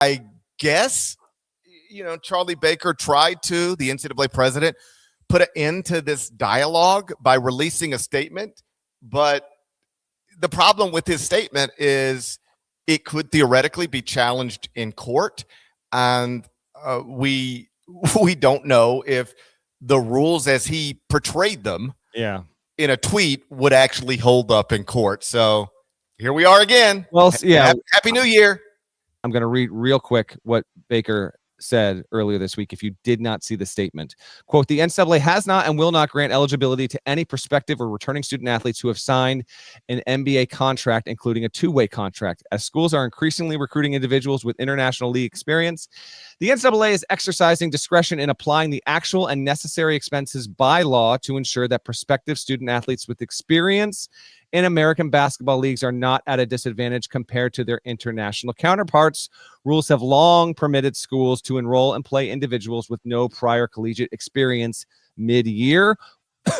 I guess, Charlie Baker tried to, the NCAA president, put an end to this dialogue by releasing a statement. But the problem with his statement is it could theoretically be challenged in court. And we don't know if the rules as he portrayed them in a tweet would actually hold up in court. So here we are again. Well, yeah. Happy New Year. I'm going to read real quick what Baker said earlier this week. If you did not see the statement, quote, the NCAA has not and will not grant eligibility to any prospective or returning student athletes who have signed an NBA contract, including a two-way contract. As schools are increasingly recruiting individuals with international league experience, the NCAA is exercising discretion in applying the actual and necessary expenses by law to ensure that prospective student athletes with experience in American basketball leagues are not at a disadvantage compared to their international counterparts. Rules have long permitted schools to enroll and play individuals with no prior collegiate experience mid-year.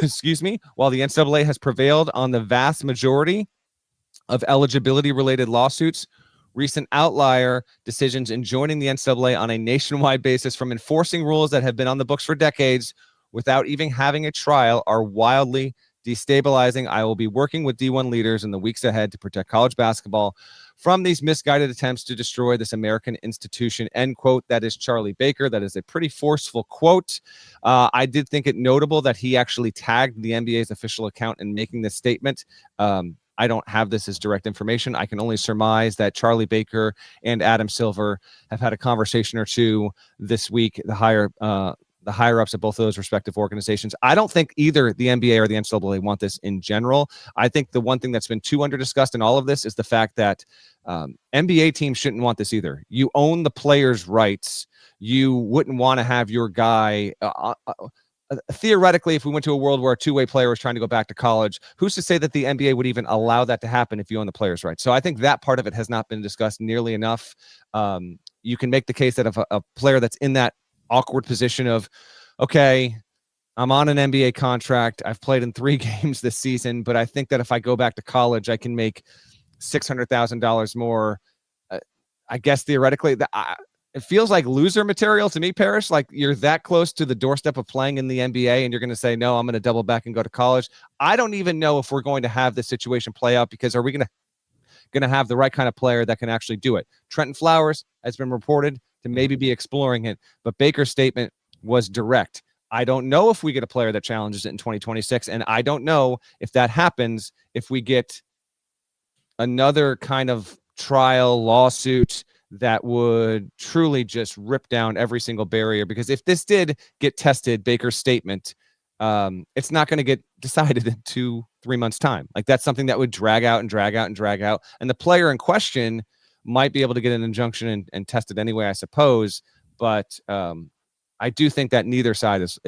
Excuse me. While the NCAA has prevailed on the vast majority of eligibility-related lawsuits, recent outlier decisions enjoining the NCAA on a nationwide basis from enforcing rules that have been on the books for decades without even having a trial are wildly destabilizing. I will be working with D1 leaders in the weeks ahead to protect college basketball from these misguided attempts to destroy this American institution, end quote. That is Charlie Baker. That is a pretty forceful quote. I did think it notable that he actually tagged the NBA's official account in making this statement. I don't have this as direct information. I can only surmise that Charlie Baker and Adam Silver have had a conversation or two this week, the higher-ups of both of those respective organizations. I don't think either the NBA or the NCAA want this in general. I think the one thing that's been too under-discussed in all of this is the fact that NBA teams shouldn't want this either. You own the players' rights. You wouldn't want to have your guy theoretically, if we went to a world where a two-way player was trying to go back to college, who's to say that the NBA would even allow that to happen if you own the players' rights? So I think that part of it has not been discussed nearly enough. You can make the case that if a player that's in that awkward position of, okay, I'm on an NBA contract, I've played in 3 games this season, but I think that if I go back to college, I can make $600,000 more. I guess theoretically, it feels like loser material to me, Parrish. Like you're that close to the doorstep of playing in the NBA and you're going to say, no, I'm going to double back and go to college. I don't even know if we're going to have this situation play out, because are we going to have the right kind of player that can actually do it? Trenton Flowers has been reported to maybe be exploring it, but Baker's statement was direct. I don't know if we get a player that challenges it in 2026, and I don't know if that happens if we get another kind of trial lawsuit that would truly just rip down every single barrier. Because if this did get tested, Baker's statement, it's not going to get decided in 2-3 months' time. Like that's something that would drag out. And the player in question might be able to get an injunction and test it anyway, I suppose. But I do think that neither side is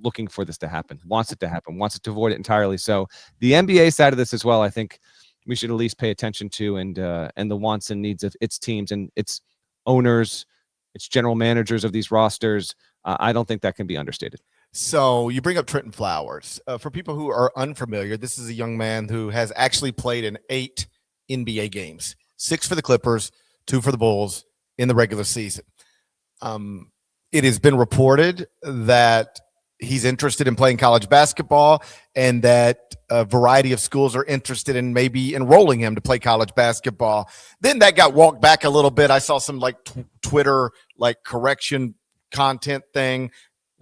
looking for this to happen, wants it to happen, wants it to avoid it entirely. So the NBA side of this as well, I think we should at least pay attention to, and the wants and needs of its teams and its owners, its general managers of these rosters. I don't think that can be understated. So you bring up Trenton Flowers. For people who are unfamiliar, this is a young man who has actually played in 8 NBA games, 6 for the Clippers, 2 for the Bulls in the regular season. It has been reported that he's interested in playing college basketball and that a variety of schools are interested in maybe enrolling him to play college basketball. Then that got walked back a little bit. I saw some Twitter correction content thing.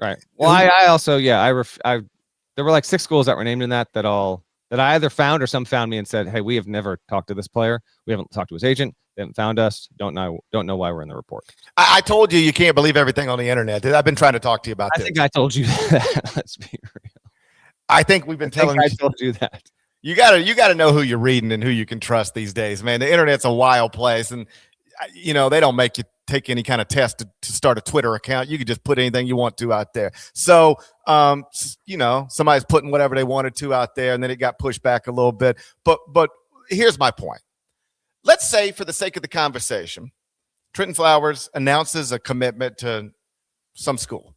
Right. Well, I also, there were 6 schools that were named in that I either found or some found me and said, hey, we have never talked to this player. We haven't talked to his agent. They haven't found us. Don't know why we're in the report. I told you can't believe everything on the internet. I've been trying to talk to you about this. I think I told you that. Let's be real. I think we've been telling you. I told you that. You gotta know who you're reading and who you can trust these days, man. The internet's a wild place, and they don't make you take any kind of test to start a Twitter account. You can just put anything you want to out there. So, somebody's putting whatever they wanted to out there, and then it got pushed back a little bit. But here's my point. Let's say, for the sake of the conversation, Trenton Flowers announces a commitment to some school,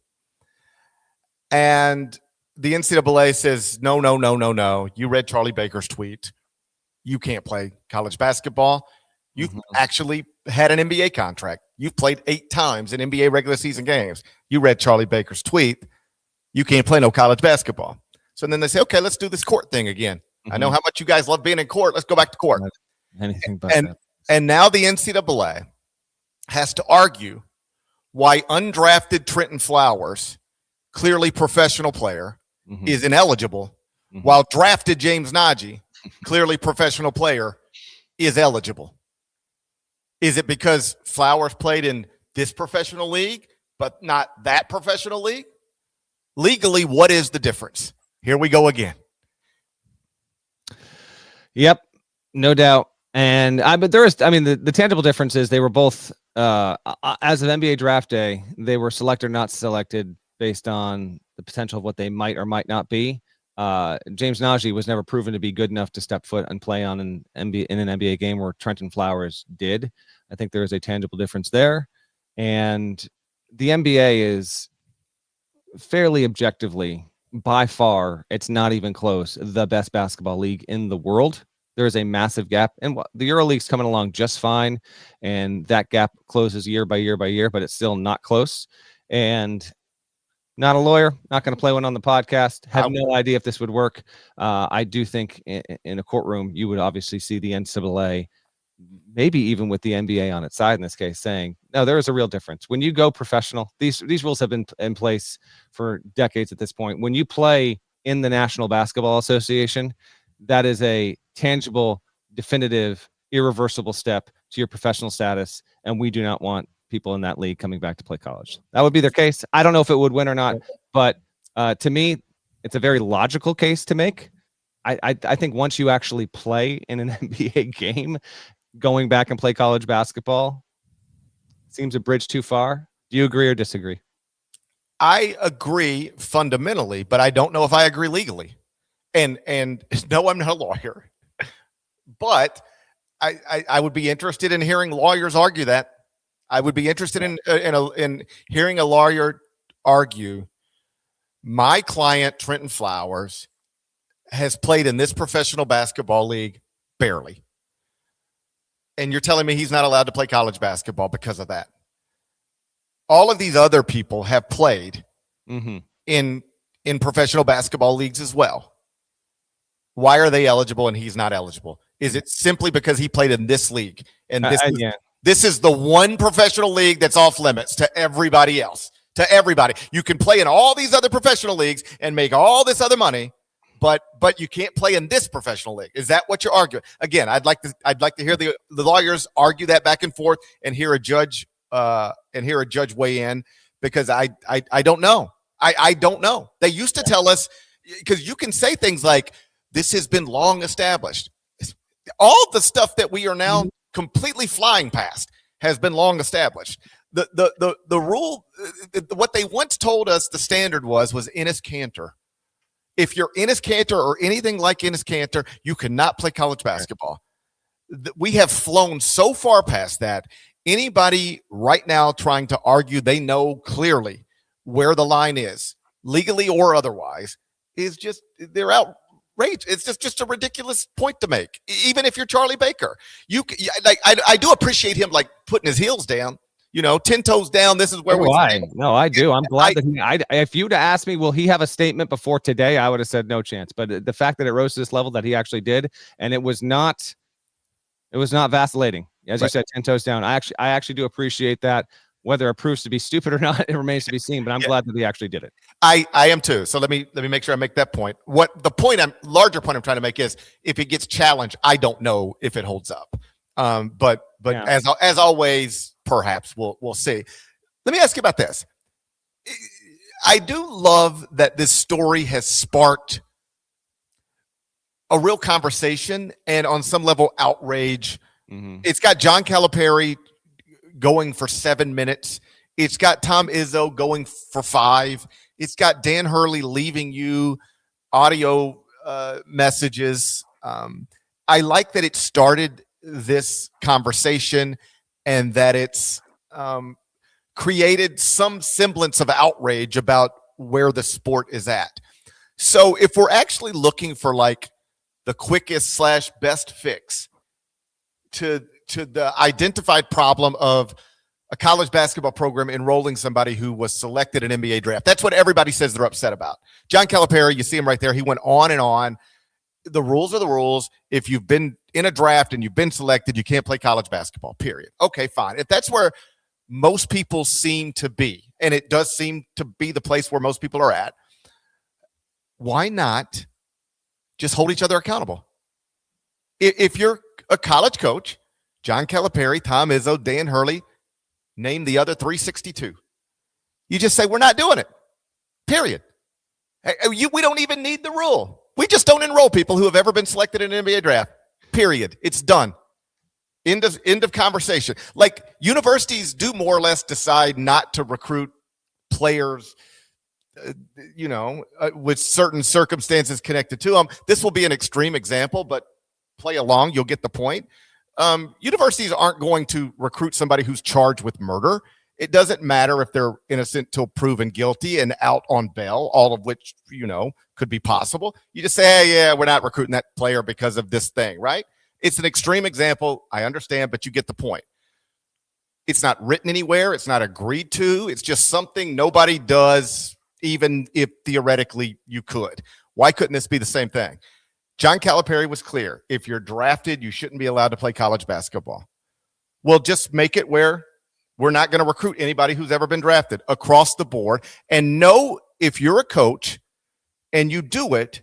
and the NCAA says, no. You read Charlie Baker's tweet. You can't play college basketball. You actually had an NBA contract. You've played 8 times in NBA regular season games. You read Charlie Baker's tweet. You can't play no college basketball. So then they say, okay, let's do this court thing again. I know how much you guys love being in court. Let's go back to court. Anything but that. And now the NCAA has to argue why undrafted Trenton Flowers, clearly professional player, is ineligible, while drafted James Nnaji, clearly professional player, is eligible. Is it because Flowers played in this professional league, but not that professional league? Legally, what is the difference? Here we go again. Yep, no doubt. And but there is, the tangible difference is they were both, as of NBA draft day, they were selected or not selected based on the potential of what they might or might not be. James Nnaji was never proven to be good enough to step foot and play on an NBA game where Trenton Flowers did. I think there is a tangible difference there. And the NBA is fairly objectively, by far, it's not even close, the best basketball league in the world. There is a massive gap, and the EuroLeague's coming along just fine, and that gap closes year by year by year, but it's still not close. And not a lawyer, not going to play one on the podcast. Have no idea if this would work. I do think in a courtroom, you would obviously see the NCAA, maybe even with the NBA on its side in this case, saying, no, there is a real difference. When you go professional, these rules have been in place for decades at this point. When you play in the National Basketball Association, that is a tangible, definitive, irreversible step to your professional status, and we do not want people in that league coming back to play college. That would be their case. I don't know if it would win or not, but to me, it's a very logical case to make. I think once you actually play in an NBA game, going back and play college basketball seems a bridge too far. Do you agree or disagree? I agree fundamentally, but I don't know if I agree legally. And no, I'm not a lawyer, but I would be interested in hearing lawyers argue that. I would be interested in hearing a lawyer argue, my client, Trenton Flowers, has played in this professional basketball league barely. And you're telling me he's not allowed to play college basketball because of that. All of these other people have played in professional basketball leagues as well. Why are they eligible and he's not eligible? Is it simply because he played in this league? And this is the one professional league that's off limits to everybody else. To everybody. You can play in all these other professional leagues and make all this other money, but you can't play in this professional league. Is that what you're arguing? Again, I'd like to hear the lawyers argue that back and forth and hear a judge weigh in, because I don't know. I don't know. They used to tell us, because you can say things like, this has been long established. All the stuff that we are now completely flying past has been long established. The rule, what they once told us the standard was Ennis Cantor. If you're Ennis Cantor or anything like Ennis Cantor, you cannot play college basketball. We have flown so far past that. Anybody right now trying to argue they know clearly where the line is, legally or otherwise, is just, they're outrageous. It's just a ridiculous point to make. Even if you're Charlie Baker, I do appreciate him like putting his heels down, 10 toes down. This is where we stand. No, I do. I'm glad that if you'd asked me, will he have a statement before today? I would have said no chance. But the fact that it rose to this level that he actually did, and it was not vacillating. As you said, 10 toes down. I actually do appreciate that. Whether it proves to be stupid or not, it remains to be seen. But I'm glad that he actually did it. I am too. So let me make sure I make that point. What the larger point I'm trying to make is, if it gets challenged, I don't know if it holds up. But yeah. as always, perhaps we'll see. Let me ask you about this. I do love that this story has sparked a real conversation and on some level outrage. It's got John Calipari going for 7 minutes. It's got Tom Izzo going for 5. It's got Dan Hurley leaving you audio messages. I like that it started this conversation and that it's created some semblance of outrage about where the sport is at. So if we're actually looking for like the quickest / best fix to the identified problem of a college basketball program enrolling somebody who was selected in NBA draft. That's what everybody says they're upset about. John Calipari, you see him right there. He went on and on. The rules are the rules. If you've been in a draft and you've been selected, you can't play college basketball, period. Okay, fine. If that's where most people seem to be, and it does seem to be the place where most people are at, why not just hold each other accountable? If you're a college coach, John Calipari, Tom Izzo, Dan Hurley, name the other 362. You just say, we're not doing it, period. We don't even need the rule. We just don't enroll people who have ever been selected in an NBA draft, period. It's done. End of conversation. Like, universities do more or less decide not to recruit players, with certain circumstances connected to them. This will be an extreme example, but play along. You'll get the point. Universities aren't going to recruit somebody who's charged with murder. It doesn't matter if they're innocent till proven guilty and out on bail, all of which, could be possible. You just say, hey, yeah, we're not recruiting that player because of this thing, right? It's an extreme example. I understand, but you get the point. It's not written anywhere. It's not agreed to. It's just something nobody does, even if theoretically you could. Why couldn't this be the same thing? John Calipari was clear. If you're drafted, you shouldn't be allowed to play college basketball. Well, just make it where we're not going to recruit anybody who's ever been drafted across the board. And know if you're a coach and you do it,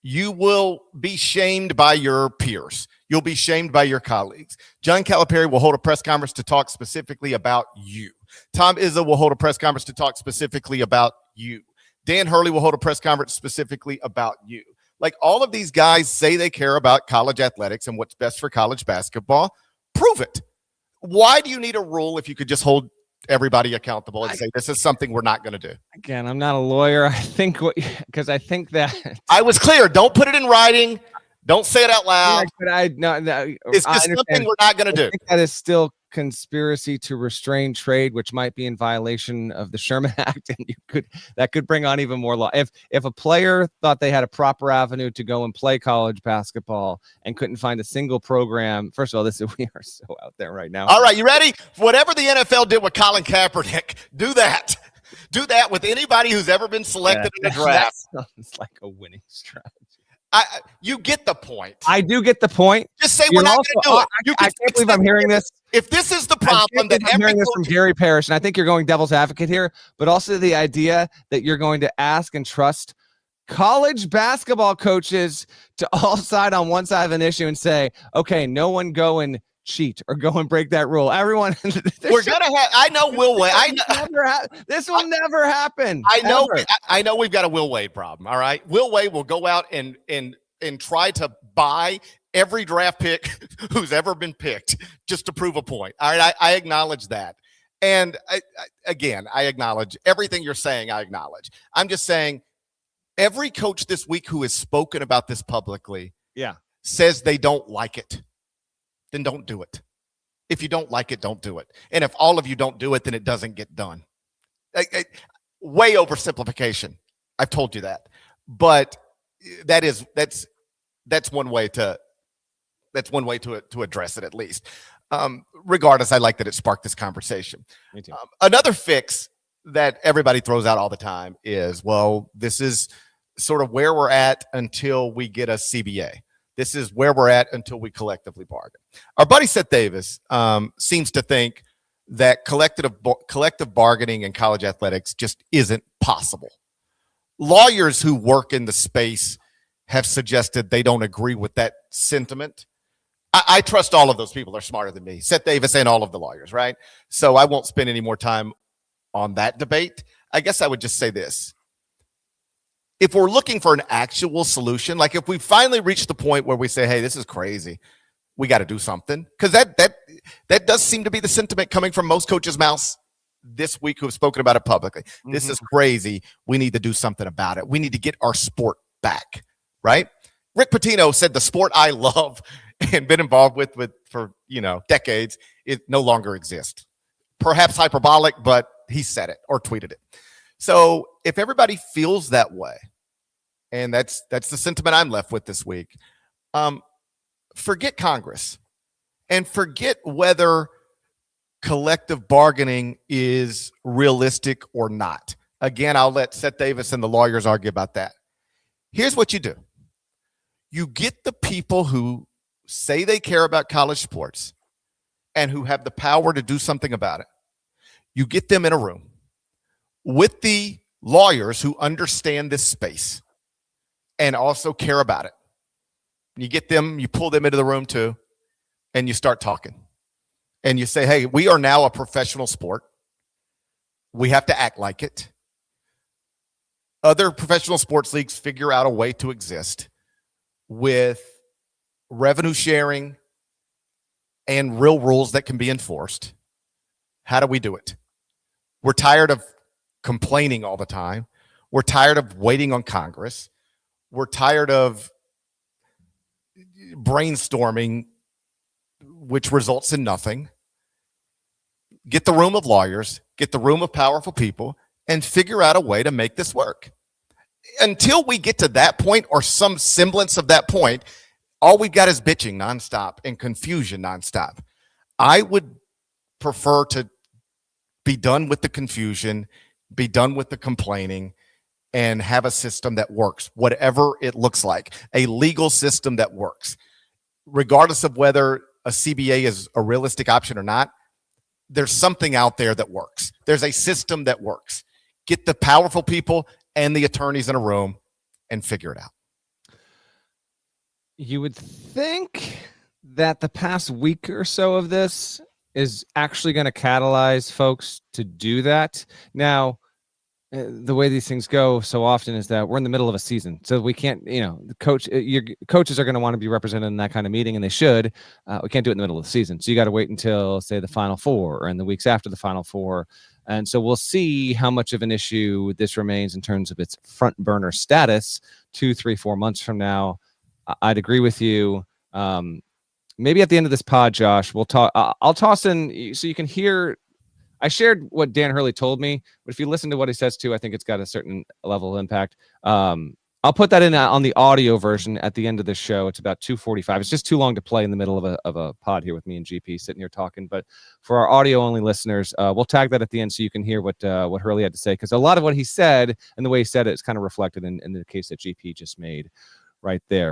you will be shamed by your peers. You'll be shamed by your colleagues. John Calipari will hold a press conference to talk specifically about you. Tom Izzo will hold a press conference to talk specifically about you. Dan Hurley will hold a press conference specifically about you. Like, all of these guys say they care about college athletics and what's best for college basketball. Prove it. Why do you need a rule if you could just hold everybody accountable and say, this is something we're not going to do? Again, I'm not a lawyer. I think that I was clear. Don't put it in writing. Don't say it out loud. Yeah, it's just something we're not going to do. I think that is still conspiracy to restrain trade, which might be in violation of the Sherman Act, and that could bring on even more law. If a player thought they had a proper avenue to go and play college basketball and couldn't find a single program, first of all, we are so out there right now. All right, you ready? Whatever the NFL did with Colin Kaepernick, do that. Do that with anybody who's ever been selected in the draft. That sounds like a winning strategy. You get the point. I do get the point. Just say we're not going to do it. I can't believe I'm hearing this. If this is the problem, then I'm hearing this from Gary Parrish, and I think you're going devil's advocate here, but also the idea that you're going to ask and trust college basketball coaches to all side on one side of an issue and say, okay, no one go and cheat or go and break that rule. Everyone, we're gonna have. I know Will Wade. This will never happen. I know we've got a Will Wade problem. All right, Will Wade will go out and try to buy every draft pick who's ever been picked just to prove a point. All right, I acknowledge that, and I acknowledge everything you're saying. I acknowledge. I'm just saying, every coach this week who has spoken about this publicly, says they don't like it. Then don't do it. If you don't like it, don't do it. And if all of you don't do it, then it doesn't get done. Way oversimplification. I've told you that. But that's one way to address it, at least. Regardless, I like that it sparked this conversation. Me too. Another fix that everybody throws out all the time is, well, this is sort of where we're at until we get a CBA. This is where we're at until we collectively bargain. Our buddy Seth Davis seems to think that collective bargaining in college athletics just isn't possible. Lawyers who work in the space have suggested they don't agree with that sentiment. I trust all of those people are smarter than me. Seth Davis and all of the lawyers, right? So I won't spend any more time on that debate. I guess I would just say this. If we're looking for an actual solution, like if we finally reach the point where we say, hey, this is crazy, we got to do something, because that does seem to be the sentiment coming from most coaches' mouths this week who have spoken about it publicly. Mm-hmm. This is crazy. We need to do something about it. We need to get our sport back, right? Rick Pitino said the sport I love and been involved with for decades, it no longer exists. Perhaps hyperbolic, but he said it or tweeted it. So if everybody feels that way, and that's the sentiment I'm left with this week, forget Congress and forget whether collective bargaining is realistic or not. Again, I'll let Seth Davis and the lawyers argue about that. Here's what you do. You get the people who say they care about college sports and who have the power to do something about it. You get them in a room with the lawyers who understand this space and also care about it. You get them, you pull them into the room too, and you start talking. And you say, hey, we are now a professional sport. We have to act like it. Other professional sports leagues figure out a way to exist with revenue sharing and real rules that can be enforced. How do we do it? We're tired of complaining all the time. We're tired of waiting on Congress. We're tired of brainstorming, which results in nothing. Get the room of lawyers, get the room of powerful people, and figure out a way to make this work. Until we get to that point or some semblance of that point, all we've got is bitching nonstop and confusion nonstop. I would prefer to be done with the confusion, be done with the complaining, and have a system that works, whatever it looks like, a legal system that works. Regardless of whether a CBA is a realistic option or not, there's something out there that works. There's a system that works. Get the powerful people and the attorneys in a room and figure it out. You would think that the past week or so of this is actually going to catalyze folks to do that. Now, the way these things go so often is that we're in the middle of a season, so we can't, the coaches are going to want to be represented in that kind of meeting, and they should. We can't do it in the middle of the season, so you got to wait until, say, the Final Four or in the weeks after the Final Four, and so we'll see how much of an issue this remains in terms of its front burner status 2, 3, 4 months from now. I'd agree with you. Maybe at the end of this pod, Josh, we'll talk. I'll toss in so you can hear. I shared what Dan Hurley told me, but if you listen to what he says too, I think it's got a certain level of impact. I'll put that in on the audio version at the end of the show. It's about 2:45. It's just too long to play in the middle of a pod here with me and GP sitting here talking. But for our audio only listeners, we'll tag that at the end so you can hear what Hurley had to say, because a lot of what he said and the way he said it is kind of reflected in the case that GP just made right there.